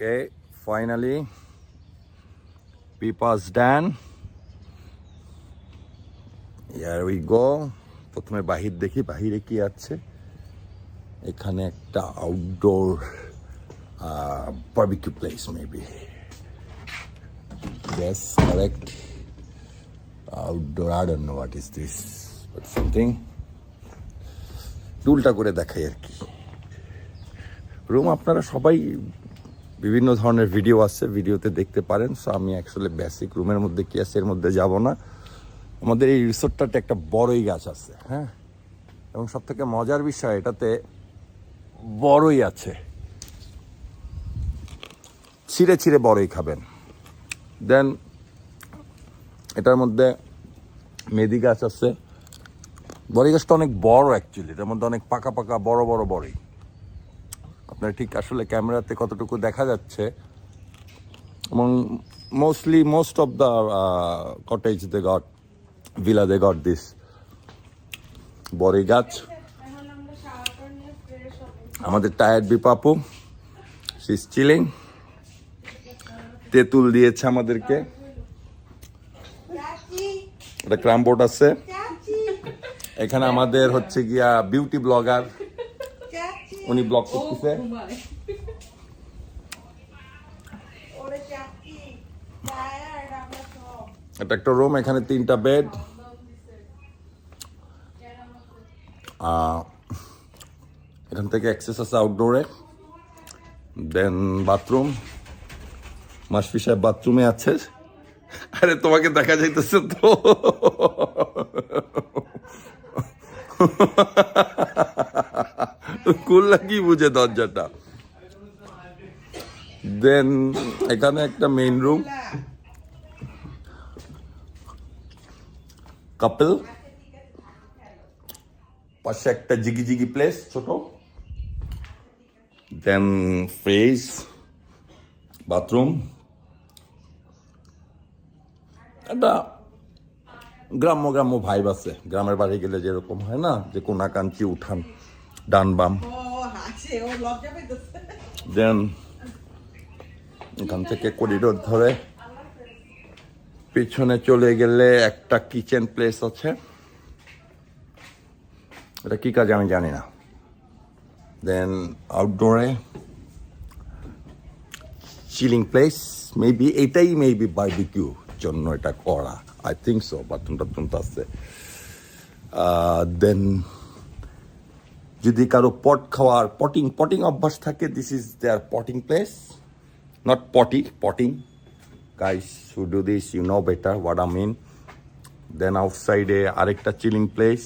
Okay, finally, Pipa's done. Here we go. প্রথমে বাহির দেখি বাহিরে কি আছে। এখানে একটা outdoor barbecue place maybe. Yes, correct. Outdoor, I don't know what is this, but something. টুলটা করে দেখাই আর কি। রুম আপনারা সবাই বিভিন্ন ধরনের ভিডিও আছে, ভিডিওতে দেখতে পারেন। সো আমি অ্যাকচুয়ালি বেসিক রুমের মধ্যে কি আছে এর মধ্যে যাব না। আমাদের এই রিসোর্টটাতে একটা বড়ই গাছ আছে, হ্যাঁ, এবং সব থেকে মজার বিষয় এটাতে বড়ই আছে, ছিঁড়ে ছিঁড়ে বড়ই খাবেন। দেন এটার মধ্যে মেদি গাছ আছে। বড়ই গাছটা অনেক বড় অ্যাকচুয়ালি, এটার মধ্যে অনেক পাকা পাকা বড় বড় বড়ই। আপনার ঠিক আসলে ক্যামেরাতে কতটুকু দেখা যাচ্ছে, এবং most of the cottage they got, villa they got this বড়ই গাছ। আমাদের টায়ার্ড বিপাপু, শি ইজ চিলিং। তেঁতুল দিয়েছে আমাদেরকে, একটা ক্রাম বোর্ড আছে। এখানে আমাদের হচ্ছে গিয়া বিউটি ব্লগার, উনি ব্লগ করতেছে। এটা একটা রুম, এখানে 3টা বেড, এখান থেকে অ্যাক্সেস আছে আউটডোরে। দেন বাথরুম, মাসফি সাহেব বাথরুমে আছে। আরে তোমাকে দেখা যাইতেছে তো, খুললা কি বুঝে দরজাটা। দেন এখানে একটা মেইন রুম, কাপল। পাশে একটা জিগি জিগি প্লেস ছোট। দেন ফ্রিজ, বাথরুম। একটা গ্রাম্য গ্রাম্য ভাইব আছে, গ্রামের বাড়ি গেলে যেরকম হয় না, যে কোনাকাঞ্চি উঠান, ডান বাম। দেন এখান থেকে করিডোর ধরে পিছনে চলে গেলে একটা কিচেন প্লেস আছে। এটা কি কাজ আমি জানি না। দেন আউটডোরে চিলিং প্লেস, মেবি এটাই মেবি বারবিকিউ জন্য এটা করা, আই থিঙ্ক সো। বাথরুম টাথরুম তো আছে। দেন যদি কারো পটিং অভ্যাস থাকে, this is their potting place, not potting. Guys who do this you know better what I mean. Then আউটসাইডে আরেকটা চিলিং প্লেস,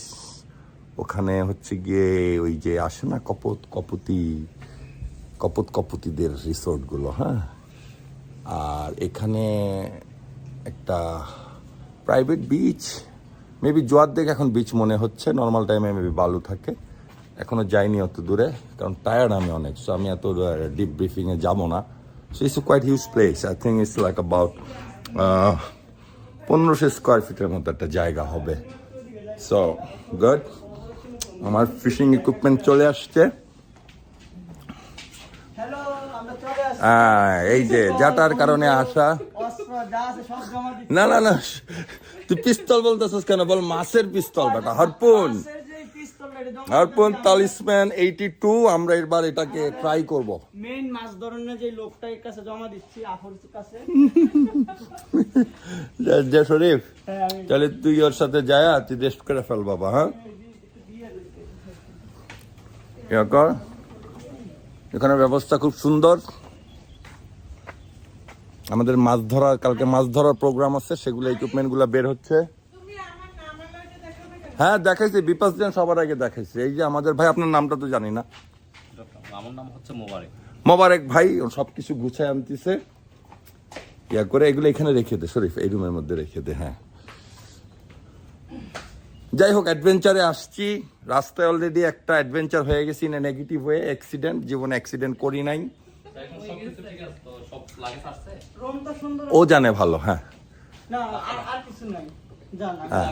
ওখানে হচ্ছে গিয়ে ওই যে আসে না কপুতিদের রিসোর্টগুলো, হ্যাঁ। আর এখানে একটা প্রাইভেট বিচ, মেবি জোয়ার দিকে এখন বিচ মনে হচ্ছে, নর্মাল টাইমে মেবি বালু থাকে। এখনো যাইনি অত দূরে, কারণ টায়ার্ড আমি অনেক। সো আমি এত ডিপ ব্রিফিংয়ে যাবো না। So it's quite huge place, I think it's like about 1500 square ফিটের মতো একটা জায়গা হবে। So good. আমার ফিশিং ইকুইপমেন্ট চলে আসছে। এই যে যাটার কারণে আসা। না না না, তুই পিস্তল বলতেছিস কেন? বল মাছের পিস্তল, বেটা হারপুন তালিসম্যান 82। আমরা এবার এটাকে ট্রাই করব। মেইন মাছ ধরনের যে লোকটার কাছে জমা দিচ্ছি, আফরুজের কাছে। যে শরীফ, তাহলে তুই ওর সাথে যায় তুই রেস্ট করে ফেল বাবা। হ্যাঁ, এখানে ব্যবস্থা খুব সুন্দর। আমাদের কালকে মাছ ধরার প্রোগ্রাম আছে, সেগুলো ইকুইপমেন্ট গুলা বের হচ্ছে। হ্যাঁ দেখাইছি, বিপাস জন সবার আগে দেখাইছি। এই যে আমাদের ভাই, আপনার নামটা তো জানি না। আমার নাম হচ্ছে মোবারক ভাই, সবকিছু গুছায় আনতেছে ইয়া করে। এগুলো এখানে রেখে দে শরীফ, এই রুমের মধ্যে রেখে দে। হ্যাঁ, যাই হোক, অ্যাডভেঞ্চারে আসছি। রাস্তায় অলরেডি একটা অ্যাডভেঞ্চার হয়ে গেছি, না নেগেটিভ হয়ে, অ্যাক্সিডেন্ট। জীবনে অ্যাক্সিডেন্ট করি নাই। ও জানে ভালো। হ্যাঁ, না আর কিছু নাই, জানা। হ্যাঁ।